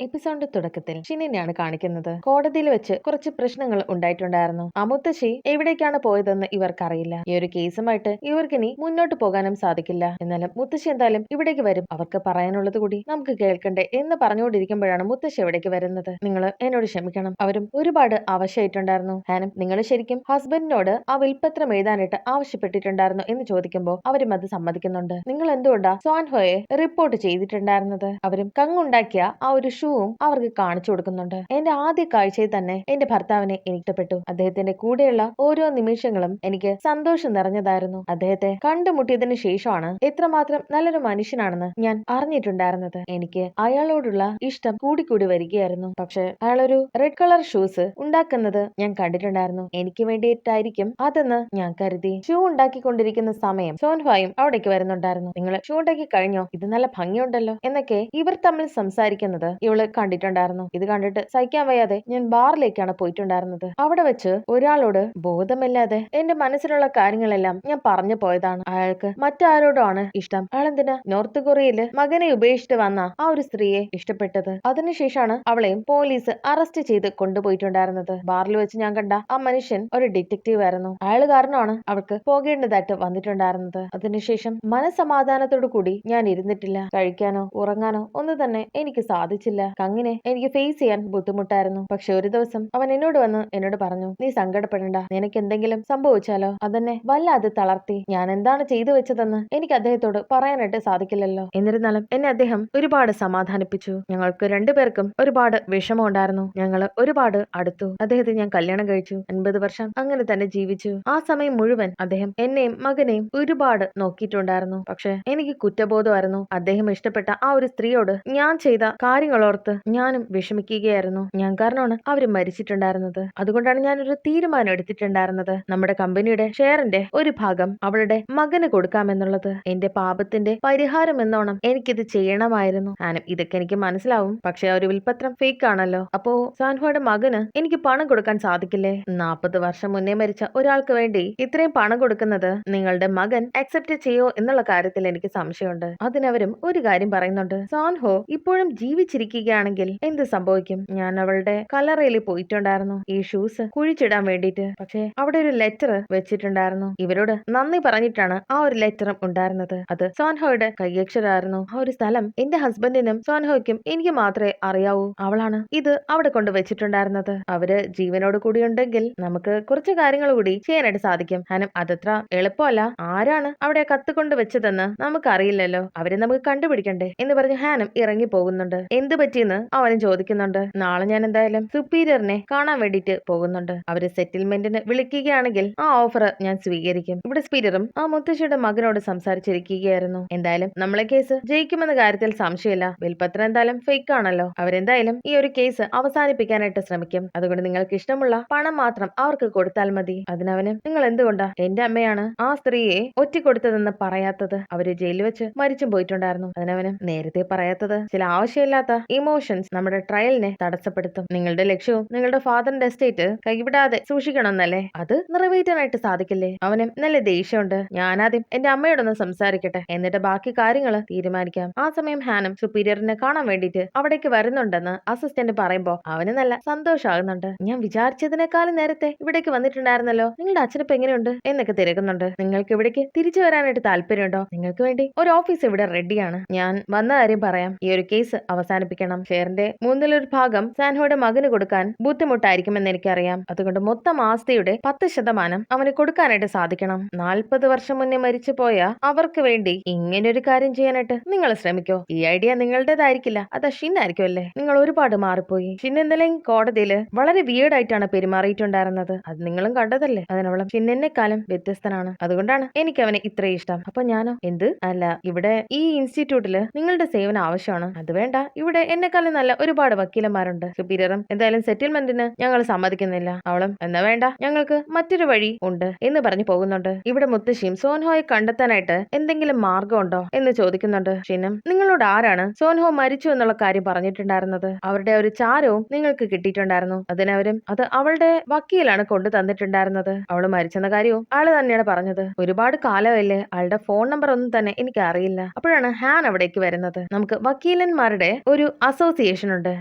എപ്പിസോഡിന്റെ തുടക്കത്തിൽ ഷിനിനെയാണ് കാണിക്കുന്നത്. കോടതിയിൽ വെച്ച് കുറച്ച് പ്രശ്നങ്ങൾ ഉണ്ടായിട്ടുണ്ടായിരുന്നു. ആ മുത്തശ്ശി എവിടേക്കാണ് പോയതെന്ന് ഇവർക്കറിയില്ല. ഈ ഒരു കേസുമായിട്ട് ഇവർക്കിനി മുന്നോട്ട് പോകാനും സാധിക്കില്ല. എന്നാലും മുത്തശ്ശി എന്തായാലും ഇവിടേക്ക് വരും, അവർക്ക് പറയാനുള്ളത് കൂടി നമുക്ക് കേൾക്കണ്ടേ എന്ന് പറഞ്ഞുകൊണ്ടിരിക്കുമ്പോഴാണ് മുത്തശ്ശി എവിടേക്ക് വരുന്നത്. നിങ്ങൾ എന്നോട് ക്ഷമിക്കണം, അവരും ഒരുപാട് ആവശ്യമായിട്ടുണ്ടായിരുന്നു. ഹാനും, നിങ്ങൾ ശരിക്കും ഹസ്ബൻഡിനോട് ആ വിൽപ്പത്രം എഴുതാനായിട്ട് ആവശ്യപ്പെട്ടിട്ടുണ്ടായിരുന്നു എന്ന് ചോദിക്കുമ്പോൾ അവരും അത് സമ്മതിക്കുന്നുണ്ട്. നിങ്ങൾ എന്തുകൊണ്ടാ സ്വാൻഹോയെ റിപ്പോർട്ട് ചെയ്തിട്ടുണ്ടായിരുന്നത്? അവരും കങ്ങുണ്ടാക്കിയ ആ ഒരു ഷൂവും അവർക്ക് കാണിച്ചു കൊടുക്കുന്നുണ്ട്. എന്റെ ആദ്യ കാഴ്ചയിൽ തന്നെ എന്റെ ഭർത്താവിനെ എനിക്ക് ഇഷ്ടപ്പെട്ടു. അദ്ദേഹത്തിന്റെ കൂടെയുള്ള ഓരോ നിമിഷങ്ങളും എനിക്ക് സന്തോഷം നിറഞ്ഞതായിരുന്നു. അദ്ദേഹത്തെ കണ്ടുമുട്ടിയതിനു ശേഷമാണ് എത്രമാത്രം നല്ലൊരു മനുഷ്യനാണെന്ന് ഞാൻ അറിഞ്ഞിട്ടുണ്ടായിരുന്നത്. എനിക്ക് അയാളോടുള്ള ഇഷ്ടം കൂടിക്കൂടി വരികയായിരുന്നു. പക്ഷെ അയാളൊരു റെഡ് കളർ ഷൂസ് ഉണ്ടാക്കുന്നത് ഞാൻ കണ്ടിട്ടുണ്ടായിരുന്നു. എനിക്ക് വേണ്ടിയിട്ടായിരിക്കും അതെന്ന് ഞാൻ കരുതി. ഷൂ ഉണ്ടാക്കിക്കൊണ്ടിരിക്കുന്ന സമയം സോൻഹ്വായും അവിടേക്ക് വരുന്നുണ്ടായിരുന്നു. നിങ്ങൾ ഷൂ ഉണ്ടാക്കി കഴിഞ്ഞോ? ഇത് നല്ല ഭംഗിയുണ്ടല്ലോ എന്നൊക്കെ ഇവർ തമ്മിൽ സംസാരിക്കുന്നത് ഇവള് കണ്ടിട്ടുണ്ടായിരുന്നു. ഇത് കണ്ടിട്ട് സഹിക്കാൻ വയ്യാതെ ഞാൻ ബാറിലേക്കാണ് പോയിട്ടുണ്ടായിരുന്നത്. അവിടെ വെച്ച് ഒരാളോട് ബോധമില്ലാതെ എന്റെ മനസ്സിലുള്ള കാര്യങ്ങളെല്ലാം ഞാൻ പറഞ്ഞു പോയതാണ്. അയാൾക്ക് മറ്റാരോടാണ് ഇഷ്ടം? അയാൾ എന്തിനാ നോർത്ത് കൊറിയയില് മകനെ ഉപേക്ഷിച്ചിട്ട് വന്ന ആ ഒരു സ്ത്രീയെ ഇഷ്ടപ്പെട്ടത്? അതിനുശേഷമാണ് അവളെയും പോലീസ് അറസ്റ്റ് ചെയ്ത് കൊണ്ടുപോയിട്ടുണ്ടായിരുന്നത്. ബാറിൽ വെച്ച് ഞാൻ കണ്ട ആ മനുഷ്യൻ ഒരു ഡിറ്റക്റ്റീവ് ആയിരുന്നു. അയാൾ കാരണമാണ് അവൾക്ക് പോകേണ്ടതായിട്ട് വന്നിട്ടുണ്ടായിരുന്നത്. അതിനുശേഷം മനസമാധാനത്തോടു കൂടി ഞാൻ ഇരുന്നിട്ടില്ല. കഴിക്കാനോ ഉറങ്ങാനോ ഒന്നും തന്നെ എനിക്ക് സാധിച്ചില്ല. കങ്ങിനെ എനിക്ക് ഫേസ് ചെയ്യാൻ ബുദ്ധിമുട്ടായിരുന്നു. പക്ഷെ ഒരു ദിവസം അവൻ എന്നോട് വന്ന് എന്നോട് പറഞ്ഞു, നീ സങ്കടപ്പെടണ്ട, നിനക്ക് എന്തെങ്കിലും സംഭവിച്ചാലോ? അതെന്നെ വല്ലാതെ തളർത്തി. ഞാൻ എന്താണ് ചെയ്തു വെച്ചതെന്ന് എനിക്ക് അദ്ദേഹത്തോട് പറയാനായിട്ട് സാധിക്കില്ലല്ലോ. എന്നിരുന്നാലും എന്നെ അദ്ദേഹം ഒരുപാട് സമാധാനിപ്പിച്ചു. ഞങ്ങൾക്ക് രണ്ടുപേർക്കും ഒരുപാട് വിഷമം ഉണ്ടായിരുന്നു. ഞങ്ങൾ ഒരുപാട് അടുത്തു. അദ്ദേഹത്തെ ഞാൻ കല്യാണം കഴിച്ചു. 50 വർഷം അങ്ങനെ തന്നെ ജീവിച്ചു. ആ സമയം മുഴുവൻ അദ്ദേഹം എന്നെയും മകനെയും ഒരുപാട് നോക്കിയിട്ടുണ്ടായിരുന്നു. പക്ഷെ എനിക്ക് കുറ്റബോധമായിരുന്നു. അദ്ദേഹം ഇഷ്ടപ്പെട്ട ആ ഒരു സ്ത്രീയോട് ഞാൻ ചെയ്ത കാര്യങ്ങളോർത്ത് ഞാനും വിഷമിക്കുകയായിരുന്നു. ഞാൻ കാരണമാണ് അവര് മരിച്ചിട്ടുണ്ടായിരുന്നത്. അതുകൊണ്ടാണ് ഞാനൊരു തീരുമാനം എടുത്തിട്ടുണ്ടായിരുന്നത്. നമ്മുടെ കമ്പനിയുടെ ഷെയറിന്റെ ഒരു ഭാഗം അവളുടെ മകന് കൊടുക്കാമെന്നുള്ളത്. എന്റെ പാപത്തിന്റെ പരിഹാരം എന്നോണം എനിക്കിത് ചെയ്യണമായിരുന്നു. ഞാനും ഇതൊക്കെ എനിക്ക് മനസ്സിലാവും. പക്ഷെ ആ ഒരു വിൽപത്രം ഫേക്ക് ആണല്ലോ. അപ്പോ സാൻഹോയുടെ മകന് എനിക്ക് പണം കൊടുക്കാൻ സാധിക്കില്ലേ? 40 വർഷം മുന്നേ മരിച്ച ഒരാൾക്ക് വേണ്ടി ഇത്രയും പണം കൊടുക്കുന്നത് നിങ്ങളുടെ മകൻ അക്സെപ്റ്റ് ചെയ്യോ എന്നുള്ള കാര്യത്തിൽ എനിക്ക് സംശയമുണ്ട്. അതിനവരും ഒരു കാര്യം പറയുന്നുണ്ട്. സാൻഹോ ഇപ്പോഴും ജീവിച്ചിരിക്കുകയാണെങ്കിൽ എന്ത് സംഭവിക്കും? ഞാൻ അവളുടെ കല്ലറയിൽ പോയിട്ടുണ്ടായിരുന്നു ഈ ഷൂസ് കുഴിച്ചിടാൻ വേണ്ടിയിട്ട്. പക്ഷെ അവിടെ ഒരു ലെറ്റർ വെച്ചിട്ടുണ്ടായിരുന്നു. ഇവരോട് നന്ദി പറഞ്ഞിട്ടാണ് ആ ഒരു ലെറ്ററും ഉണ്ടായിരുന്നത്. അത് സോൻഹോയുടെ കൈയക്ഷരായിരുന്നു. ആ ഒരു സ്ഥലം എന്റെ ഹസ്ബൻഡിനും സോൻഹോയ്ക്കും എനിക്ക് മാത്രമേ അറിയാവൂ. അവളാണ് ഇത് അവിടെ കൊണ്ട് വെച്ചിട്ടുണ്ടായിരുന്നത്. അവര് ജീവനോട് കൂടി ഉണ്ടെങ്കിൽ നമുക്ക് കുറച്ച് കാര്യങ്ങൾ കൂടി ചെയ്യാനായിട്ട് സാധിക്കും. ഹനം, അതത്ര എളുപ്പമല്ല. ആരാണ് അവിടെ കത്ത് കൊണ്ട് വെച്ചതെന്ന് നമുക്കറിയില്ലല്ലോ. അവരെ നമുക്ക് കണ്ടുപിടിക്കണ്ടേ എന്ന് പറഞ്ഞ് ഹാനം ഇറങ്ങി പോകുന്നുണ്ട്. എന്ത് പറ്റിയെന്ന് അവനും ചോദിക്കുന്നുണ്ട്. നാളെ ഞാൻ എന്തായാലും സുപ്പീരിയറിനെ കാണാൻ വേണ്ടിയിട്ട് പോകുന്നുണ്ട്. അവര് സെറ്റിൽമെന്റിന് വിളിക്കുകയാണെങ്കിൽ ആ ഓഫർ ഞാൻ സ്വീകരിക്കും. ഇവിടെ സുപ്പീരിയറും ആ മുത്തശ്ശിയുടെ മകനോട് സംസാരിച്ചിരിക്കുകയായിരുന്നു. എന്തായാലും നമ്മളെ കേസ് ജയിക്കുമെന്ന കാര്യത്തിൽ സംശയമില്ല. വിൽപത്രം എന്തായാലും ഫേക്ക് ആണല്ലോ. അവരെന്തായാലും ഈ ഒരു കേസ് അവസാനിപ്പിക്കാനായിട്ട് ശ്രമിക്കും. അതുകൊണ്ട് നിങ്ങൾക്ക് ഇഷ്ടമുള്ള പണം മാത്രം അവർക്ക് കൊടുത്താൽ മതി. അതിനവനും, നിങ്ങൾ എന്തുകൊണ്ടാ എന്റെ അമ്മയാണ് ആ സ്ത്രീയെ ഒറ്റിക്കൊടുത്തതെന്ന് പറയാത്തത്? അവര് ജയിലിൽ വെച്ച് മരിച്ചും പോയിട്ടുണ്ടായിരുന്നു. അതിനവനും, നേരത്തെ പറയാത്തത് ചില ആവശ്യമില്ലാത്ത ഇമോഷൻസ് നമ്മുടെ ട്രയലിനെ തടസ്സപ്പെടുത്തും. നിങ്ങളുടെ ലക്ഷ്യവും നിങ്ങളുടെ ഫാദറിന്റെ എസ്റ്റേറ്റ് കൈവിടാതെ സൂക്ഷിക്കണമെന്നല്ലേ? അത് നിറവേറ്റാനായിട്ട് സാധിക്കില്ലേ? അവനും നല്ല ദേഷ്യമുണ്ട്. ഞാനാദ്യം എന്റെ അമ്മയോടൊന്ന് സംസാരിക്കട്ടെ, എന്നിട്ട് ബാക്കി കാര്യങ്ങൾ തീരുമാനിക്കാം. ആ സമയം ഹാനും സുപ്പീരിയറിനെ കാണാൻ വേണ്ടിയിട്ട് അവിടേക്ക് വരുന്നുണ്ടെന്ന് അസിസ്റ്റന്റ് പറയുമ്പോ അവന് നല്ല സന്തോഷമാകുന്നുണ്ട്. ഞാൻ വിചാരിച്ചതിനേക്കാളും നേരത്തെ ഇവിടേക്ക് വന്നിട്ടുണ്ടായിരുന്നല്ലോ. നിങ്ങളുടെ അച്ഛനിപ്പോ എങ്ങനെയുണ്ട് എന്നൊക്കെ തിരക്കുന്നുണ്ട്. നിങ്ങൾക്ക് ഇവിടേക്ക് തിരിച്ചു വരാനായിട്ട് താല്പര്യമുണ്ടോ? നിങ്ങൾക്ക് വേണ്ടി ഒരു ഓഫീസ് ഇവിടെ റെഡിയാണ്. ഞാൻ വന്ന കാര്യം പറയാം. ഈ ഒരു കേസ് അവസാനിപ്പിക്കണം. ഷെയറിന്റെ 1/3 ഭാഗം സാൻഹോയുടെ മകന് കൊടുക്കാൻ ബുദ്ധിമുട്ടായിരിക്കുമെന്ന് എനിക്കറിയാം. അതുകൊണ്ട് മൊത്തം ആസ്തിയുടെ 10% അവന് കൊടുക്കാനായിട്ട് സാധിക്കണം. 40 വർഷം മുന്നേ മരിച്ചു പോയ അവർക്ക് വേണ്ടി ഇങ്ങനൊരു കാര്യം ചെയ്യാനായിട്ട് നിങ്ങൾ ശ്രമിക്കോ? ഈ ഐഡിയ നിങ്ങളുടേതായിരിക്കില്ല, അത് ഷിൻ ആയിരിക്കും അല്ലേ? നിങ്ങൾ ഒരുപാട് മാറിപ്പോയി. ഷിൻ ഇന്നലെ കോടതിയില് വളരെ വിയേർഡ് ആയിട്ടാണ് പെരുമാറിയിട്ടുണ്ടായിരുന്നത്. അത് നിങ്ങളും കണ്ടതല്ലേ? അതിനോളം ഷിൻ എന്നെക്കാളും വ്യത്യസ്തനാണ്. അതുകൊണ്ടാണ് എനിക്ക് അവനെ ഇത്രയും ഇഷ്ടം. അപ്പൊ ഞാനോ? എന്ത്? അല്ല, ഇവിടെ ഈ ഇൻസ്റ്റിറ്റ്യൂട്ടില് നിങ്ങളുടെ സേവനം ആവശ്യമാണ്. അത് വേണ്ട, ഇവിടെ എന്നെക്കാളും നല്ല ഒരുപാട് വക്കീലന്മാരുണ്ട്. സുപ്പീരിയറും എന്തായാലും സെറ്റിൽമെന്റിന് ഞങ്ങൾ സമ്മതിക്കുന്നില്ല. അവളും, എന്നാ വേണ്ട, ഞങ്ങൾക്ക് മറ്റൊരു വഴി ഉണ്ട് എന്ന് പറഞ്ഞു പോകുന്നുണ്ട്. ഇവിടെ മുത്തശ്ശിയും സോൻഹോയെ കണ്ടെത്താനായിട്ട് എന്തെങ്കിലും മാർഗമുണ്ടോ എന്ന് ചോദിക്കുന്നുണ്ട്. ഷിനും, നിങ്ങളോട് ആരാണ് സോൻഹോ മരിച്ചു എന്നുള്ള കാര്യം പറഞ്ഞിട്ടുണ്ടായിരുന്നത്? അവരുടെ ഒരു ചാരവും നിങ്ങൾക്ക് കിട്ടിയിട്ടുണ്ടായിരുന്നു. അതിനവരും, അത് അവളുടെ വക്കീലാണ് കൊണ്ടു തന്നിട്ടുണ്ടായിരുന്നത്. അവള് മരിച്ചെന്ന കാര്യവും ആള് തന്നെയാണ് പറഞ്ഞത്. ഒരുപാട് കാലമല്ലേ, ആളുടെ ഫോൺ നമ്പർ ഒന്നും തന്നെ എനിക്ക് അറിയില്ല. അപ്പോഴാണ് ഹാൻ അവിടേക്ക് വരുന്നത്. നമുക്ക് വക്കീലന്മാരുടെ ഒരു അസോസിയേഷൻ ഉണ്ട്.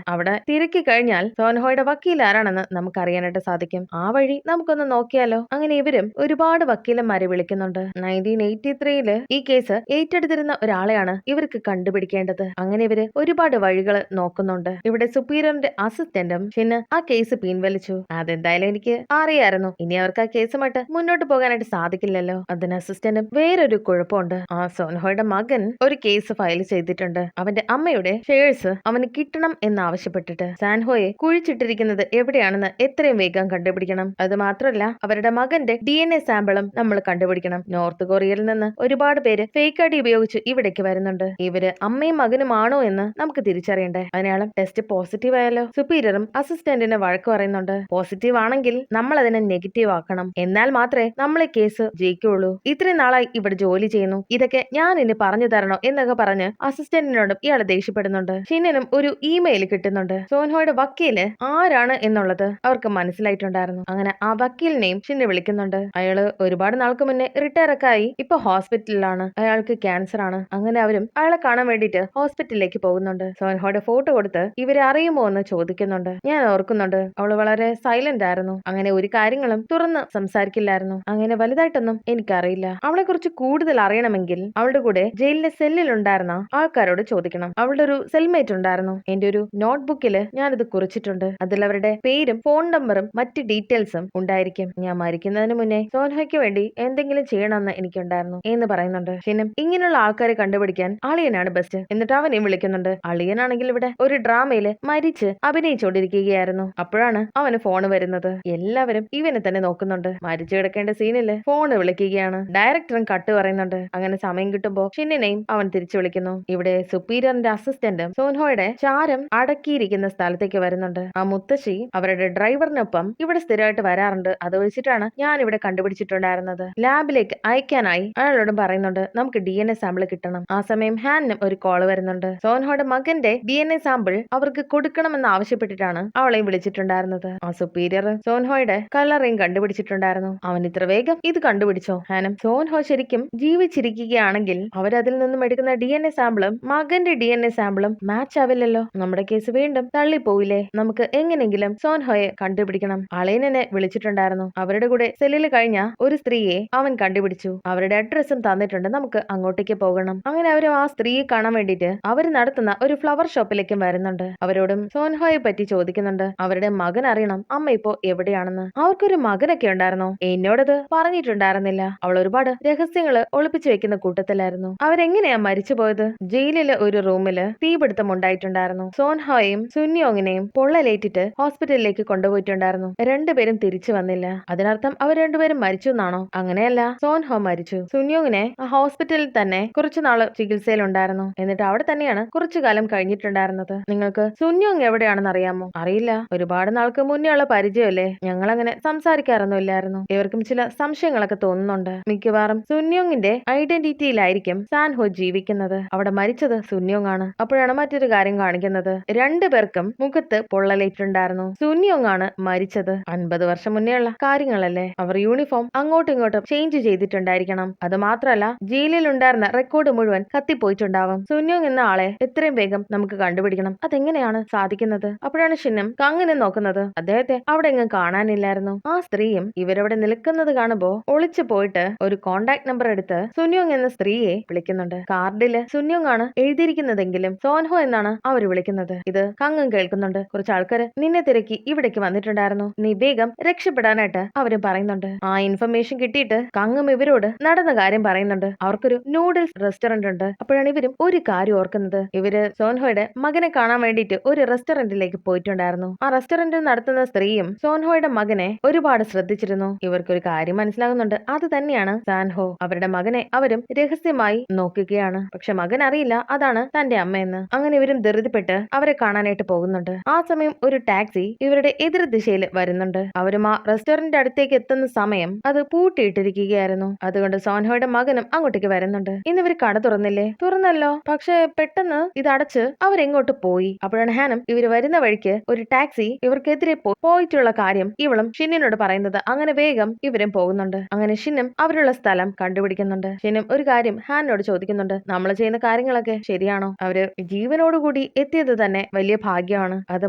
അവിടെ തിരക്കി കഴിഞ്ഞാൽ സോൻഹോയുടെ വക്കീൽ ആരാണെന്ന് നമുക്ക് അറിയാനായിട്ട് സാധിക്കും. ആ വഴി നമുക്കൊന്ന് നോക്കിയാലോ? അങ്ങനെ ഇവരും ഒരുപാട് വക്കീലന്മാരെ വിളിക്കുന്നുണ്ട്. 1983 ഈ കേസ് ഏറ്റെടുത്തിരുന്ന ഒരാളെയാണ് ഇവർക്ക് കണ്ടുപിടിക്കേണ്ടത്. അങ്ങനെ ഇവര് ഒരുപാട് വഴികൾ നോക്കുന്നുണ്ട്. ഇവിടെ സുപ്പീരിയറിന്റെ അസിസ്റ്റന്റും ഷിന് ആ കേസ് പിൻവലിച്ചു. അതെന്തായാലും എനിക്ക് അറിയായിരുന്നു. ഇനി അവർക്ക് ആ കേസുമായിട്ട് മുന്നോട്ട് പോകാനായിട്ട് സാധിക്കില്ലല്ലോ. അതിന് അസിസ്റ്റന്റും വേറൊരു കുഴപ്പമുണ്ട്. ആ സോൻഹോയുടെ മകൻ ഒരു കേസ് ഫയൽ ചെയ്തിട്ടുണ്ട്. അവന്റെ അമ്മയുടെ ഷെയർസ് അവന് കിട്ടണം എന്നാവശ്യപ്പെട്ടിട്ട്. സാൻഹോയെ കുഴിച്ചിട്ടിരിക്കുന്നത് എവിടെയാണെന്ന് എത്രയും വേഗം കണ്ടുപിടിക്കണം. അത് മാത്രമല്ല അവരുടെ മകന്റെ DNA സാമ്പിളും നമ്മൾ കണ്ടുപിടിക്കണം. നോർത്ത് കൊറിയയിൽ നിന്ന് ഒരുപാട് പേര് ഫേക്ക് ഐഡി ഉപയോഗിച്ച് ഇവിടേക്ക് വരുന്നുണ്ട്. ഇവര് അമ്മയും മകനുമാണോ എന്ന് നമുക്ക് തിരിച്ചറിയണ്ടേ. അതിനാലും ടെസ്റ്റ് പോസിറ്റീവ് ആയാലോ? സുപ്പീരിയറും അസിസ്റ്റന്റിന് വഴക്ക് പറയുന്നുണ്ട്. പോസിറ്റീവ് ആണെങ്കിൽ നമ്മൾ അതിനെ നെഗറ്റീവ് ആക്കണം. എന്നാൽ മാത്രമേ നമ്മളെ കേസ് ജയിക്കുള്ളൂ. ഇത്രയും നാളായി ഇവിടെ ജോലി ചെയ്യുന്നു. ഇതൊക്കെ ഞാൻ ഇനി പറഞ്ഞു തരണോ എന്നൊക്കെ പറഞ്ഞ് അസിസ്റ്റന്റിനോടും ഇയാൾ ദേഷ്യപ്പെടുന്നുണ്ട്. ഷിന്നിനും ഒരു ഇമെയിൽ കിട്ടുന്നുണ്ട്. സോൻഹോയുടെ വക്കീല് ആരാണ് എന്നുള്ളത് അവർക്ക് മനസ്സിലായിട്ടുണ്ടായിരുന്നു. അങ്ങനെ ആ വക്കീലിനെയും ഷിന്നെ വിളിക്കുന്നുണ്ട്. അയാള് ഒരുപാട് നാൾക്ക് മുന്നേ റിട്ടയർ ഒക്കെ ആയി ഇപ്പൊ ഹോസ്പിറ്റലിലാണ്. അയാൾക്ക് ക്യാൻസർ ആണ്. അങ്ങനെ അവരും അയാളെ കാണാൻ വേണ്ടിയിട്ട് ഹോസ്പിറ്റലിലേക്ക് പോകുന്നുണ്ട്. സോൻഹോയുടെ ഫോട്ടോ കൊടുത്ത് ഇവരെ അറിയുമോ എന്ന് ചോദിക്കുന്നുണ്ട്. ഞാൻ ഓർക്കുന്നുണ്ട് അവള് വളരെ സൈലന്റ് ആയിരുന്നു. അങ്ങനെ ഒരു കാര്യങ്ങളും തുറന്ന് സംസാരിക്കില്ലായിരുന്നു. അങ്ങനെ വലുതായിട്ടൊന്നും എനിക്കറിയില്ല. അവളെ കുറിച്ച് കൂടുതൽ അറിയണമെങ്കിൽ അവളുടെ കൂടെ ജയിലിലെ സെല്ലിൽ ഉണ്ടായിരുന്ന ആൾക്കാരോട് ചോദിക്കണം. അവളുടെ ഒരു സെൽമേറ്റ് ഉണ്ടായിരുന്നു. എന്റെ ഒരു നോട്ട്ബുക്കില് ഞാനിത് കുറിച്ചിട്ടുണ്ട്. അതിൽ അവരുടെ പേരും ഫോൺ നമ്പറും മറ്റ് ഡീറ്റെയിൽസും ഉണ്ടായിരിക്കും. ഞാൻ മരിക്കുന്നതിന് മുന്നേ സോൻഹയ്ക്ക് വേണ്ടി എന്തെങ്കിലും ചെയ്യണമെന്ന് എനിക്കുണ്ടായിരുന്നു എന്ന് പറയുന്നുണ്ട്. ഷിനും ഇങ്ങനെയുള്ള ആൾക്കാരെ കണ്ടുപിടിക്കാൻ അളിയനാണ് ബെസ്റ്റ്. എന്നിട്ട് അവനെയും വിളിക്കുന്നുണ്ട്. അളിയനാണെങ്കിൽ ഇവിടെ ഒരു ഡ്രാമയില് മരിച്ച് അഭിനയിച്ചുകൊണ്ടിരിക്കുകയായിരുന്നു. അപ്പോഴാണ് അവന് ഫോൺ വരുന്നത്. എല്ലാവരും ഇവനെ തന്നെ നോക്കുന്നുണ്ട്. മരിച്ചു കിടക്കേണ്ട സീനില് ഫോണ് വിളിക്കുകയാണ്. ഡയറക്ടറും കട്ട് പറയുന്നുണ്ട്. അങ്ങനെ സമയം കിട്ടുമ്പോ ഷിന്നിനെയും അവൻ തിരിച്ചു വിളിക്കുന്നു. ഇവിടെ സുപ്പീരിയറിന്റെ അസിസ്റ്റന്റും സോൻഹോയുടെ ചാരം അടക്കിയിരിക്കുന്ന സ്ഥലത്തേക്ക് വരുന്നുണ്ട്. ആ മുത്തശ്ശി അവരുടെ ഡ്രൈവറിനൊപ്പം ഇവിടെ സ്ഥിരമായിട്ട് വരാറുണ്ട്. അത് വെച്ചിട്ടാണ് ഞാൻ ഇവിടെ കണ്ടുപിടിച്ചിട്ടുണ്ടായിരുന്നത്. ലാബിലേക്ക് അയക്കാനായി അയാളോടും പറയുന്നുണ്ട് നമുക്ക് DNA സാമ്പിൾ കിട്ടണം. ആ സമയം ഹാനും ഒരു കോള് വരുന്നുണ്ട്. സോൻഹോയുടെ മകന്റെ DNA സാമ്പിൾ അവർക്ക് കൊടുക്കണമെന്ന് ആവശ്യപ്പെട്ടിട്ടാണ് അവളെയും വിളിച്ചിട്ടുണ്ടായിരുന്നത്. ആ സുപ്പീരിയർ സോൻഹോയുടെ കളറിങ് കണ്ടുപിടിച്ചിട്ടുണ്ടായിരുന്നു. അവൻ ഇത്ര വേഗം ഇത് കണ്ടുപിടിച്ചോ? ഹാനം സോൻഹോ ശരിക്കും ജീവിച്ചിരിക്കുകയാണെങ്കിൽ അവരതിൽ നിന്നും എടുക്കുന്ന DNA സാമ്പിളും മകന്റെ DNA സാമ്പിളും മാച്ച് ആവില്ലല്ലോ. നമ്മുടെ കേസ് വീണ്ടും തള്ളിപ്പോയില്ലേ. നമുക്ക് എങ്ങനെങ്കിലും സോൻഹോയെ കണ്ടുപിടിക്കണം. അളയനെ വിളിച്ചിട്ടുണ്ടായിരുന്നു. അവരുടെ കൂടെ സെല്ലിൽ കഴിഞ്ഞ ഒരു സ്ത്രീയെ അവൻ കണ്ടുപിടിച്ചു. അവരുടെ അഡ്രസ്സും തന്നിട്ടുണ്ട്. നമുക്ക് അങ്ങോട്ടേക്ക് പോകണം. അങ്ങനെ അവർ ആ സ്ത്രീയെ കാണാൻ വേണ്ടിയിട്ട് അവർ നടത്തുന്ന ഒരു ഫ്ലവർ ഷോപ്പിലേക്കും വരുന്നുണ്ട്. അവരോടും സോൻഹോയെ പറ്റി ചോദിക്കുന്നുണ്ട്. അവരുടെ മകൻ അറിയണം അമ്മ ഇപ്പോ എവിടെയാണെന്ന്. അവർക്കൊരു മകനൊക്കെ ഉണ്ടായിരുന്നോ? എന്നോടത് പറഞ്ഞിട്ടുണ്ടായിരുന്നില്ല. അവൾ ഒരുപാട് രഹസ്യങ്ങള് ഒളിപ്പിച്ചു വെക്കുന്ന കൂട്ടത്തിലായിരുന്നു. അവരെങ്ങനെയാ മരിച്ചു പോയത്? ജയിലിലെ ഒരു റൂമില് തീപിടുത്തം ഉണ്ടായിട്ടുണ്ടായിരുന്നു. സോൻഹോയെയും സുന്യോങ്ങിനെയും പൊള്ളലേറ്റിട്ട് ഹോസ്പിറ്റലിലേക്ക് കൊണ്ടുപോയിട്ടുണ്ടായിരുന്നു. രണ്ടുപേരും തിരിച്ചു വന്നില്ല. അതിനർത്ഥം അവർ രണ്ടുപേരും മരിച്ചു എന്നാണോ? അങ്ങനെയല്ല, സോൻഹോ മരിച്ചു. സുന്യോങ്ങിനെ ആ ഹോസ്പിറ്റലിൽ തന്നെ കുറച്ചു നാള് ചികിത്സയിലുണ്ടായിരുന്നു. എന്നിട്ട് അവിടെ തന്നെയാണ് കുറച്ചു കാലം കഴിഞ്ഞിട്ടുണ്ടായിരുന്നത്. നിങ്ങൾക്ക് സുന്യോങ് എവിടെയാണെന്ന് അറിയാമോ? അറിയില്ല. ഒരുപാട് നാൾക്ക് മുന്നേ ഉള്ള പരിചയമല്ലേ. ഞങ്ങൾ അങ്ങനെ സംസാരിക്കാറൊന്നുമില്ലായിരുന്നു. ഇവർക്കും ചില സംശയങ്ങളൊക്കെ തോന്നുന്നുണ്ട്. മിക്കവാറും സുന്യോങ്ങിന്റെ ഐഡന്റിറ്റിയിലായിരിക്കും സാൻഹോ ജീവിക്കുന്നത്. അവിടെ മരിച്ചത് സുന്യോങ് ആണ്. അപ്പോഴാണ് മറ്റൊരു കാര്യം കാണിക്കുന്നത്. രണ്ടുപേർക്കും മുഖത്ത് പൊള്ളലേറ്റുണ്ടായിരുന്നു. സുന്യോങ് ആണ് മരിച്ചത്. 50 വർഷം മുന്നേ ഉള്ള കാര്യങ്ങളല്ലേ. അവർ യൂണിഫോം അങ്ങോട്ടും ഇങ്ങോട്ടും ചേഞ്ച് ചെയ്തിട്ടുണ്ടായിരിക്കണം. അത് മാത്രമല്ല ജയിലിൽ ഉണ്ടായിരുന്ന റെക്കോർഡ് മുഴുവൻ കത്തിപ്പോയിട്ടുണ്ടാവും. സുന്യോങ് എന്ന ആളെ എത്രയും വേഗം നമുക്ക് കണ്ടുപിടിക്കണം. അതെങ്ങനെയാണ് സാധിക്കുന്നത്? അപ്പോഴാണ് ഷിന്നും കങ്ങിനെ നോക്കുന്നത്. അദ്ദേഹത്തെ അവിടെ എങ്ങും കാണാനില്ലായിരുന്നു. ആ സ്ത്രീയും ഇവരവിടെ നിൽക്കുന്നത് കാണുമ്പോ ഒളിച്ചു പോയിട്ട് ഒരു കോണ്ടാക്ട് നമ്പർ എടുത്ത് സുന്യോങ് എന്ന സ്ത്രീയെ വിളിക്കുന്നുണ്ട്. കാർഡില് സുന്യോങ് ആണ് എഴുതിയിരിക്കുന്നതെങ്കിലും സോൻഹോ എന്നാണ് അവർ വിളിക്കുന്നത്. ഇത് കങ്ങും കേൾക്കുന്നുണ്ട്. കുറച്ച് ആൾക്കാര് നിന്നെ തിരക്കി ഇവിടേക്ക് വന്നിട്ടുണ്ടായിരുന്നു. നീ വേഗം രക്ഷപ്പെടാനായിട്ട് അവരും പറയുന്നുണ്ട്. ആ ഇൻഫർമേഷൻ കിട്ടിയിട്ട് കങ്ങും ഇവരോട് നടന്ന കാര്യം പറയുന്നുണ്ട്. അവർക്കൊരു നൂഡിൽസ് റെസ്റ്റോറന്റ് ഉണ്ട്. അപ്പോഴാണ് ഇവരും ഒരു കാര്യം ഓർക്കുന്നത്. ഇവര് സോൻഹോയുടെ മകനെ കാണാൻ വേണ്ടിയിട്ട് ഒരു റെസ്റ്റോറന്റിലേക്ക് പോയിട്ടുണ്ടായിരുന്നു. ആ റെസ്റ്റോറന്റിൽ നടത്തുന്ന സ്ത്രീയും സോൻഹോയുടെ മകനെ ഒരുപാട് ശ്രദ്ധിച്ചിരുന്നു. ഇവർക്കൊരു കാര്യം മനസ്സിലാകുന്നുണ്ട്. അത് തന്നെയാണ് സാൻഹോ. അവരുടെ മകനെ അവരും രഹസ്യമായി നോക്കുകയാണ്. പക്ഷെ മകൻ അറിയില്ല അതാണ് തന്റെ അമ്മയെന്ന്. അങ്ങനെ ഇവരും ധൃതിപ്പെട്ട് അവരെ കാണാനായിട്ട് പോകുന്നുണ്ട്. ആ സമയം ഒരു ടാക്സി ഇവരുടെ എതിർ ദിശയിൽ വരുന്നുണ്ട്. അവരും ആ റെസ്റ്റോറന്റ് അടുത്തേക്ക് എത്തുന്ന സമയം അത് പൂട്ടിയിട്ടിരിക്കുകയായിരുന്നു. അതുകൊണ്ട് സോൻഹോയുടെ മകനും അങ്ങോട്ടേക്ക് വരുന്നുണ്ട്. ഇന്ന് ഇവർ കട തുറന്നില്ലേ? തുറന്നല്ലോ. പക്ഷെ പെട്ടെന്ന് ഇത് അടച്ച് അവരെങ്ങോട്ട് പോയി. അപ്പോഴാണ് ഹാനും ഇവർ വരുന്ന വഴിക്ക് ഒരു ടാക്സി ഇവർക്കെതിരെ പോയിട്ടുള്ള കാര്യം ഇവളും ഷിന്നിനോട് പറയുന്നത്. അങ്ങനെ വേഗം ഇവരും പോകുന്നുണ്ട്. അങ്ങനെ ഷിന്നും അവരുള്ള സ്ഥലം കണ്ടുപിടിക്കുന്നുണ്ട്. ഷിന്നും ഒരു കാര്യം ഹാനിനോട് ചോദിക്കുന്നുണ്ട്. നമ്മൾ ചെയ്യുന്ന കാര്യങ്ങളൊക്കെ ശരിയാണോ? അവര് ജീവനോട് കൂടി എത്തിയത് തന്നെ വലിയ ഭാഗ്യമാണ്. അത്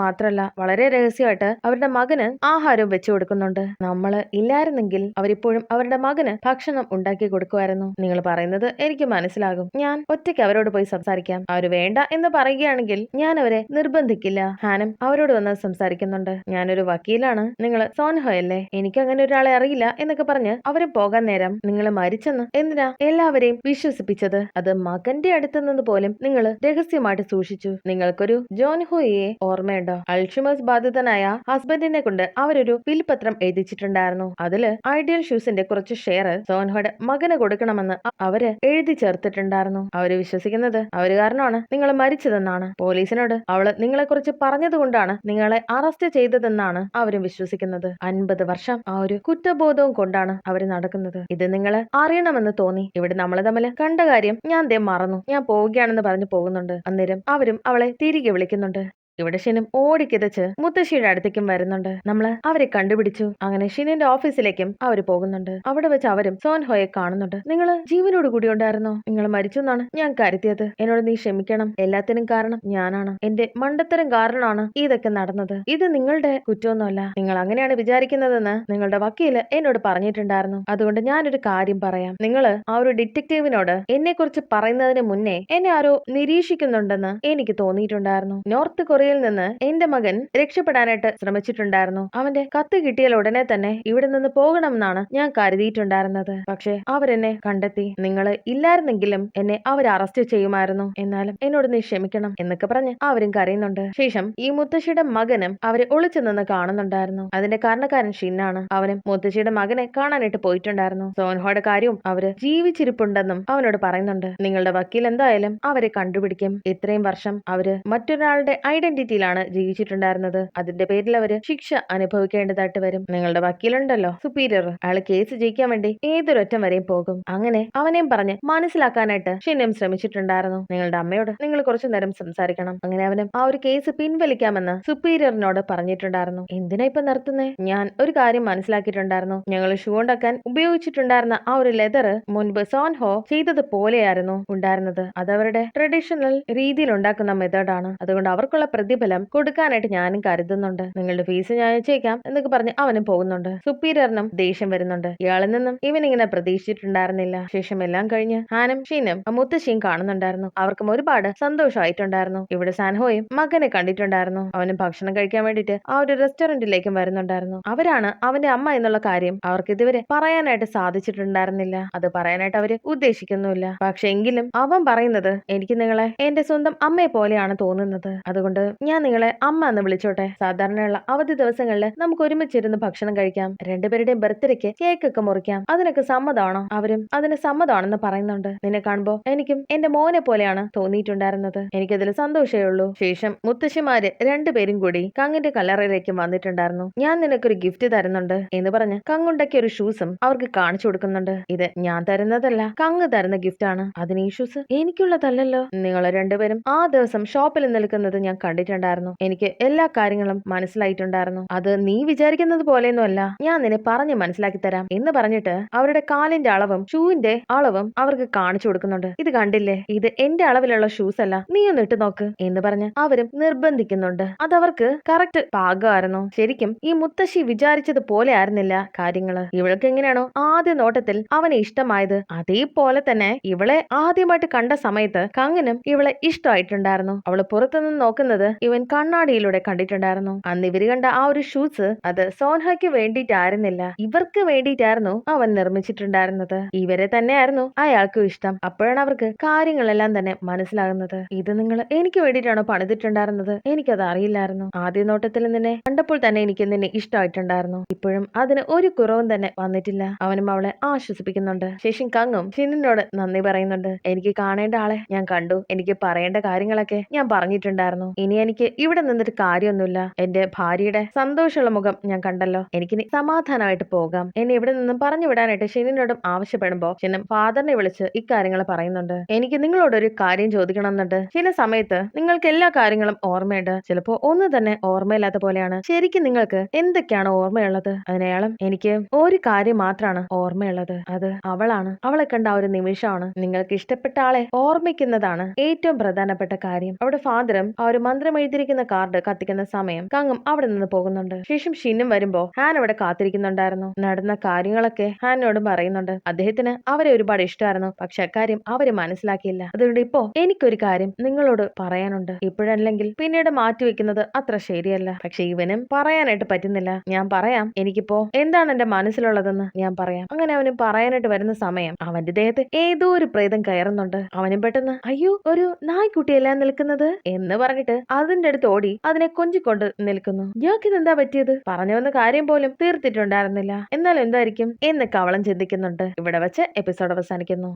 മാത്രല്ല വളരെ രഹസ്യമായിട്ട് അവരുടെ മകന് ആഹാരവും വെച്ചു കൊടുക്കുന്നുണ്ട്. നമ്മള് ഇല്ലായിരുന്നെങ്കിൽ അവരിപ്പോഴും അവരുടെ മകന് ഭക്ഷണം ഉണ്ടാക്കി കൊടുക്കുമായിരുന്നു. നിങ്ങൾ പറയുന്നത് എനിക്ക് മനസ്സിലാകും. ഞാൻ ഒറ്റയ്ക്ക് അവരോട് പോയി സംസാരിക്കാം. അവര് വേണ്ട എന്ന് പറയുകയാണെങ്കിൽ ഞാൻ അവരെ നിർബന്ധിക്കില്ല. ഹാനം അവരോട് വന്ന് സംസാരിക്കുന്നുണ്ട്. ഞാനൊരു വക്കീലാണ്. നിങ്ങൾ സോൻഹോയല്ലേ? എനിക്ക് അങ്ങനെ ഒരാളെ അറിയില്ല എന്നൊക്കെ പറഞ്ഞ് അവര് പോകാൻ നേരം നിങ്ങൾ മരിച്ചെന്ന് എന്തിനാ എല്ലാവരെയും വിശ്വസിപ്പിച്ചത്? അത് മകന്റെ അടുത്ത് നിന്ന് പോലും നിങ്ങൾ രഹസ്യമായിട്ട് സൂക്ഷിച്ചു. നിങ്ങൾക്കൊരു ജോൺ ഹൂയിയെ ഓർമ്മയുണ്ടോ? അൾഷിമേഴ്സ് ബാധിതനായ ഹസ്ബൻഡിനെ കൊണ്ട് അവരൊരു വിൽപത്രം എഴുതിച്ചിട്ടുണ്ടായിരുന്നു. അതില് ഐഡിയൽ ഷൂസിന്റെ കുറച്ച് ഷെയർ സോൻഹോയുടെ മകന് കൊടുക്കണമെന്ന് അവര് എഴുതി ചേർത്തിട്ടുണ്ടായിരുന്നു. അവര് വിശ്വസിക്കുന്നത് അവര് കാരണമാണ് നിങ്ങൾ മരിച്ചതെന്നാണ്. പോലീസിനോട് അവള് നിങ്ങളെ കുറിച്ച് പറഞ്ഞതുകൊണ്ടാണ് നിങ്ങളെ അറസ്റ്റ് ചെയ്തതെന്നാണ് അവരും വിശ്വസിക്കുന്നത്. 50 വർഷം ആ ഒരു കുറ്റബോധവും കൊണ്ടാണ് അവര് നടക്കുന്നത്. ഇത് നിങ്ങള് അറിയണമെന്ന് തോന്നി. ഇവിടെ നമ്മള് തമ്മിൽ കണ്ട കാര്യം ഞാൻ ദേ മറന്നു. ഞാൻ പോവുകയാണെന്ന് പറഞ്ഞു പോകുന്നുണ്ട്. അന്നേരം അവരും അവളെ തിരികെ വിളിക്കുന്നുണ്ട്. ഇവിടെ ഷിനും ഓടിക്കിതച്ച് മുത്തശ്ശിയുടെ അടുത്തേക്കും വരുന്നുണ്ട്. നമ്മള് അവരെ കണ്ടുപിടിച്ചു. അങ്ങനെ ഷിനിന്റെ ഓഫീസിലേക്കും അവര് പോകുന്നുണ്ട്. അവിടെ വെച്ച് അവരും സോൻഹോയെ കാണുന്നുണ്ട്. നിങ്ങള് ജീവനോട് കൂടി ഉണ്ടായിരുന്നോ? നിങ്ങൾ മരിച്ചു എന്നാണ് ഞാൻ കരുതിയത്. എന്നോട് നീ ക്ഷമിക്കണം. എല്ലാത്തിനും കാരണം ഞാനാണ്. എന്റെ മണ്ടത്തരം കാരണമാണ് ഇതൊക്കെ നടന്നത്. ഇത് നിങ്ങളുടെ കുറ്റമൊന്നുമല്ല. നിങ്ങൾ അങ്ങനെയാണ് വിചാരിക്കുന്നതെന്ന് നിങ്ങളുടെ വക്കീല് എന്നോട് പറഞ്ഞിട്ടുണ്ടായിരുന്നു. അതുകൊണ്ട് ഞാനൊരു കാര്യം പറയാം. നിങ്ങള് ആ ഒരു ഡിറ്റക്റ്റീവിനോട് എന്നെ കുറിച്ച് പറയുന്നതിന് മുന്നേ എന്നെ ആരോ നിരീക്ഷിക്കുന്നുണ്ടെന്ന് എനിക്ക് തോന്നിയിട്ടുണ്ടായിരുന്നു. നോർത്ത് കൊറിയയിൽ നിന്ന് എന്റെ മകൻ രക്ഷപ്പെടാനായിട്ട് ശ്രമിച്ചിട്ടുണ്ടായിരുന്നു. അവന്റെ കത്ത് കിട്ടിയാൽ ഉടനെ തന്നെ ഇവിടെ നിന്ന് പോകണമെന്നാണ് ഞാൻ കരുതിയിട്ടുണ്ടായിരുന്നത്. പക്ഷെ അവരെന്നെ കണ്ടെത്തി. നിങ്ങള് ഇല്ലായിരുന്നെങ്കിലും എന്നെ അവർ അറസ്റ്റ് ചെയ്യുമായിരുന്നു. എന്നാലും എന്നോട് നീ ക്ഷമിക്കണം എന്നൊക്കെ പറഞ്ഞ് അവരും കരയുന്നുണ്ട്. ശേഷം ഈ മുത്തശ്ശിയുടെ മകനും അവരെ ഒളിച്ചു നിന്ന് കാണുന്നുണ്ടായിരുന്നു. അതിന്റെ കാരണക്കാരൻ ഷിന്നാണ്. അവനും മുത്തശ്ശിയുടെ മകനെ കാണാനായിട്ട് പോയിട്ടുണ്ടായിരുന്നു. സോൻഹോയുടെ കാര്യവും അവര് ജീവിച്ചിരിപ്പുണ്ടെന്നും അവനോട് പറയുന്നുണ്ട്. നിങ്ങളുടെ വക്കീൽ എന്തായാലും അവരെ കണ്ടുപിടിക്കും. ഇത്രയും വർഷം അവര് മറ്റൊരാളുടെ ഐഡന്റിറ്റിയിലാണ് ജീവിച്ചിട്ടുണ്ടായിരുന്നത്. അതിന്റെ പേരിൽ അവര് ശിക്ഷ അനുഭവിക്കേണ്ടതായിട്ട് വരും. നിങ്ങളുടെ വക്കീലുണ്ടല്ലോ സുപ്പീരിയർ, അയാള് കേസ് ജയിക്കാൻ വേണ്ടി ഏതൊരൊറ്റം വരെയും പോകും. അങ്ങനെ അവനെയും പറഞ്ഞ് മനസ്സിലാക്കാനായിട്ട് ഷിന്നും ശ്രമിച്ചിട്ടുണ്ടായിരുന്നു. നിങ്ങളുടെ അമ്മയോട് നിങ്ങൾ കുറച്ചു നേരം സംസാരിക്കണം. അങ്ങനെ അവനും ആ ഒരു കേസ് പിൻവലിക്കാമെന്ന് സുപ്പീരിയറിനോട് പറഞ്ഞിട്ടുണ്ടായിരുന്നു. എന്തിനാ ഇപ്പൊ നിർത്തുന്നേ? ഞാൻ ഒരു കാര്യം മനസ്സിലാക്കിയിട്ടുണ്ടായിരുന്നു. ഞങ്ങൾ ഷൂ ഉണ്ടാക്കാൻ ഉപയോഗിച്ചിട്ടുണ്ടായിരുന്ന ആ ഒരു ലെതർ മുൻപ് സോൻഹോ ചെയ്തത് പോലെയായിരുന്നു ഉണ്ടായിരുന്നത്. അത് അവരുടെ ട്രഡീഷണൽ രീതിയിൽ ഉണ്ടാക്കുന്ന മെത്തേഡാണ്. അതുകൊണ്ട് അവർക്കുള്ള പ്രതിഫലം കൊടുക്കാനായിട്ട് ഞാനും കരുതുന്നുണ്ട്. നിങ്ങളുടെ ഫീസ് ഞാൻ അയച്ചേക്കാം എന്നൊക്കെ പറഞ്ഞ് അവനും പോകുന്നുണ്ട്. സുപ്പീരിയറിനും ദേഷ്യം വരുന്നുണ്ട്. ഇയാളിൽ നിന്നും ഇവനിങ്ങനെ പ്രതീക്ഷിച്ചിട്ടുണ്ടായിരുന്നില്ല. ശേഷം എല്ലാം കഴിഞ്ഞ് ഹാനും ഷീനും മുത്തശ്ശിയും കാണുന്നുണ്ടായിരുന്നു. അവർക്കും ഒരുപാട് സന്തോഷമായിട്ടുണ്ടായിരുന്നു. ഇവിടെ സാൻഹോയും മകനെ കണ്ടിട്ടുണ്ടായിരുന്നു. അവനും ഭക്ഷണം കഴിക്കാൻ വേണ്ടിയിട്ട് ആ ഒരു റെസ്റ്റോറന്റിലേക്കും വരുന്നുണ്ടായിരുന്നു. അവരാണ് അവന്റെ അമ്മ എന്നുള്ള കാര്യം അവർക്ക് ഇതുവരെ പറയാനായിട്ട് സാധിച്ചിട്ടുണ്ടായിരുന്നില്ല. അത് പറയാനായിട്ട് അവര് ഉദ്ദേശിക്കുന്നുമില്ല. പക്ഷെ എങ്കിലും അവൻ പറയുന്നത് എനിക്ക് നിങ്ങളെ എന്റെ സ്വന്തം അമ്മയെ പോലെയാണ് തോന്നുന്നത്. അതുകൊണ്ട് ഞാൻ നിങ്ങളെ അമ്മ എന്ന് വിളിച്ചോട്ടെ. സാധാരണയുള്ള അവധി ദിവസങ്ങളിൽ നമുക്ക് ഒരുമിച്ചിരുന്ന് ഭക്ഷണം കഴിക്കാം. രണ്ടുപേരുടെയും ബർത്ത്ഡേക്ക് കേക്ക് ഒക്കെ മുറിക്കാം. അതിനൊക്കെ സമ്മതമാണോ? അവരും അതിന് സമ്മതമാണെന്ന് പറയുന്നുണ്ട്. നിന്നെ കാണുമ്പോ എനിക്കും എന്റെ മോനെ പോലെയാണ് തോന്നിയിട്ടുണ്ടായിരുന്നത്. എനിക്കതിൽ സന്തോഷമേ ഉള്ളൂ. ശേഷം മുത്തശ്ശിമാര് രണ്ടുപേരും കൂടി കങ്ങിന്റെ കല്ലറയിലേക്ക് വന്നിട്ടുണ്ടായിരുന്നു. ഞാൻ നിനക്കൊരു ഗിഫ്റ്റ് തരുന്നുണ്ട് എന്ന് പറഞ്ഞ് കങ്ങുണ്ടാക്കിയ ഒരു ഷൂസും അവർക്ക് കാണിച്ചു കൊടുക്കുന്നുണ്ട്. ഇത് ഞാൻ തരുന്നതല്ല, കങ്ങ് തരുന്ന ഗിഫ്റ്റ് ആണ്. അതിന് ഈ ഷൂസ് എനിക്കുള്ളതല്ലല്ലോ. നിങ്ങൾ രണ്ടുപേരും ആ ദിവസം ഷോപ്പിൽ നിൽക്കുന്നത് ഞാൻ കണ്ടിട്ടുണ്ടായിരുന്നു. എനിക്ക് എല്ലാ കാര്യങ്ങളും മനസ്സിലായിട്ടുണ്ടായിരുന്നു. അത് നീ വിചാരിക്കുന്നത് പോലെയൊന്നുമല്ല. ഞാൻ നിന്നെ പറഞ്ഞ് മനസ്സിലാക്കി തരാം എന്ന് പറഞ്ഞിട്ട് അവരുടെ കാലിന്റെ അളവും ഷൂവിന്റെ അളവും അവർക്ക് കാണിച്ചു കൊടുക്കുന്നുണ്ട്. ഇത് കണ്ടില്ലേ, ഇത് എന്റെ അളവിലുള്ള ഷൂസ് അല്ല, നീ ഒന്ന് ഇട്ട് നോക്ക് എന്ന് പറഞ്ഞ് അവരും നിർബന്ധിക്കുന്നുണ്ട്. അതവർക്ക് കറക്റ്റ് പാകമായിരുന്നു. ശരിക്കും ഈ മുത്തശ്ശി വിചാരിച്ചത് പോലെ ആയിരുന്നില്ല കാര്യങ്ങള്. ഇവൾക്ക് എങ്ങനെയാണോ ആദ്യ നോട്ടത്തിൽ അവനെ ഇഷ്ടമായത്, അതേപോലെ തന്നെ ഇവളെ ആദ്യമായിട്ട് കണ്ട സമയത്ത് കങ്ങിനും ഇവളെ ഇഷ്ടമായിട്ടുണ്ടായിരുന്നു. അവള് പുറത്തുനിന്ന് നോക്കുന്നത് ഇവൻ കണ്ണാടിയിലൂടെ കണ്ടിട്ടുണ്ടായിരുന്നു. അന്ന് ഇവര് കണ്ട ആ ഒരു ഷൂസ് അത് സോൻഹയ്ക്ക് വേണ്ടിയിട്ടായിരുന്നില്ല, ഇവർക്ക് വേണ്ടിയിട്ടായിരുന്നു അവൻ നിർമ്മിച്ചിട്ടുണ്ടായിരുന്നത്. ഇവരെ തന്നെയായിരുന്നു അയാൾക്കും ഇഷ്ടം. അപ്പോഴാണ് അവർക്ക് കാര്യങ്ങളെല്ലാം തന്നെ മനസ്സിലാകുന്നത്. ഇത് നിങ്ങൾ എനിക്ക് വേണ്ടിയിട്ടാണോ പണിതിട്ടുണ്ടായിരുന്നത്? എനിക്കത് അറിയില്ലായിരുന്നു. ആദ്യ നോട്ടത്തിൽ നിന്നെ കണ്ടപ്പോൾ തന്നെ എനിക്ക് നിന്നെ ഇഷ്ടമായിട്ടുണ്ടായിരുന്നു. ഇപ്പോഴും അതിന് ഒരു കുറവും തന്നെ വന്നിട്ടില്ല. അവനും അവളെ ആശ്വസിപ്പിക്കുന്നുണ്ട്. ശേഷം കങ്ങും ഷിനിനോട് നന്ദി പറയുന്നുണ്ട്. എനിക്ക് കാണേണ്ട ആളെ ഞാൻ കണ്ടു. എനിക്ക് പറയേണ്ട കാര്യങ്ങളൊക്കെ ഞാൻ പറഞ്ഞിട്ടുണ്ടായിരുന്നു. ഇനി ഇനി എനിക്ക് ഇവിടെ നിന്നിട്ട് കാര്യമൊന്നുമില്ല. എന്റെ ഭാര്യയുടെ സന്തോഷമുള്ള മുഖം ഞാൻ കണ്ടല്ലോ. എനിക്കിനി സമാധാനമായിട്ട് പോകാം. എന്നെ ഇവിടെ നിന്നും പറഞ്ഞു വിടാനായിട്ട് ഷിനിനോടും ആവശ്യപ്പെടുമ്പോ ഷിനും ഫാദറിനെ വിളിച്ച് ഇക്കാര്യങ്ങൾ പറയുന്നുണ്ട്. എനിക്ക് നിങ്ങളോട് ഒരു കാര്യം ചോദിക്കണമെന്നുണ്ട്. ചില സമയത്ത് നിങ്ങൾക്ക് എല്ലാ കാര്യങ്ങളും ഓർമ്മയുണ്ട്, ചിലപ്പോ ഒന്ന് തന്നെ ഓർമ്മയില്ലാത്ത പോലെയാണ്. ശരിക്കും നിങ്ങൾക്ക് എന്തൊക്കെയാണ് ഓർമ്മയുള്ളത്? അതിനയാളും, എനിക്ക് ഒരു കാര്യം മാത്രമാണ് ഓർമ്മയുള്ളത്, അത് അവളാണ്. അവളെ കണ്ട ആ ഒരു നിമിഷമാണ്. നിങ്ങൾക്ക് ഇഷ്ടപ്പെട്ട ആളെ ഓർമ്മിക്കുന്നതാണ് ഏറ്റവും പ്രധാനപ്പെട്ട കാര്യം. അവിടെ ഫാദറും ആ ഒരു മന്ത്രം എഴുതിയിരിക്കുന്ന കാർഡ് കത്തിക്കുന്ന സമയം കങ്ങും അവിടെ നിന്ന് പോകുന്നുണ്ട്. ശേഷം ഷിനും വരുമ്പോ ഹാൻ അവിടെ കാത്തിരിക്കുന്നുണ്ടായിരുന്നു. നടന്ന കാര്യങ്ങളൊക്കെ ഹാനോടും പറയുന്നുണ്ട്. അദ്ദേഹത്തിന് അവരെ ഒരുപാട് ഇഷ്ടമായിരുന്നു, പക്ഷെ അക്കാര്യം അവര് മനസ്സിലാക്കിയില്ല. അതുകൊണ്ട് ഇപ്പോ എനിക്കൊരു കാര്യം നിങ്ങളോട് പറയാനുണ്ട്. ഇപ്പോഴല്ലെങ്കിൽ പിന്നീട് മാറ്റിവെക്കുന്നത് അത്ര ശരിയല്ല. പക്ഷെ ഇവനും പറയാനായിട്ട് പറ്റുന്നില്ല. ഞാൻ പറയാം, എനിക്കിപ്പോ എന്താണ് എന്റെ മനസ്സിലുള്ളതെന്ന് ഞാൻ പറയാം. അങ്ങനെ അവന് പറയാനായിട്ട് വരുന്ന സമയം അവന്റെ ദേഹത്ത് ഏതോ ഒരു പ്രേതം കയറുന്നുണ്ട്. അവനും പെട്ടെന്ന്, അയ്യോ, ഒരു നായ്ക്കുട്ടിയല്ല നിൽക്കുന്നത് എന്ന് പറഞ്ഞിട്ട് അതിന്റെ അടുത്ത് ഓടി അതിനെ കൊഞ്ചിക്കൊണ്ട് നിൽക്കുന്നു. ഇയാൾക്ക് ഇതെന്താ പറ്റിയത്? പറഞ്ഞു വന്ന കാര്യം പോലും തീർത്തിട്ടുണ്ടായിരുന്നില്ല. എന്നാൽ എന്തായിരിക്കും എന്നൊക്കെ അവളും ചിന്തിക്കുന്നുണ്ട്. ഇവിടെ വെച്ച് എപ്പിസോഡ് അവസാനിക്കുന്നു.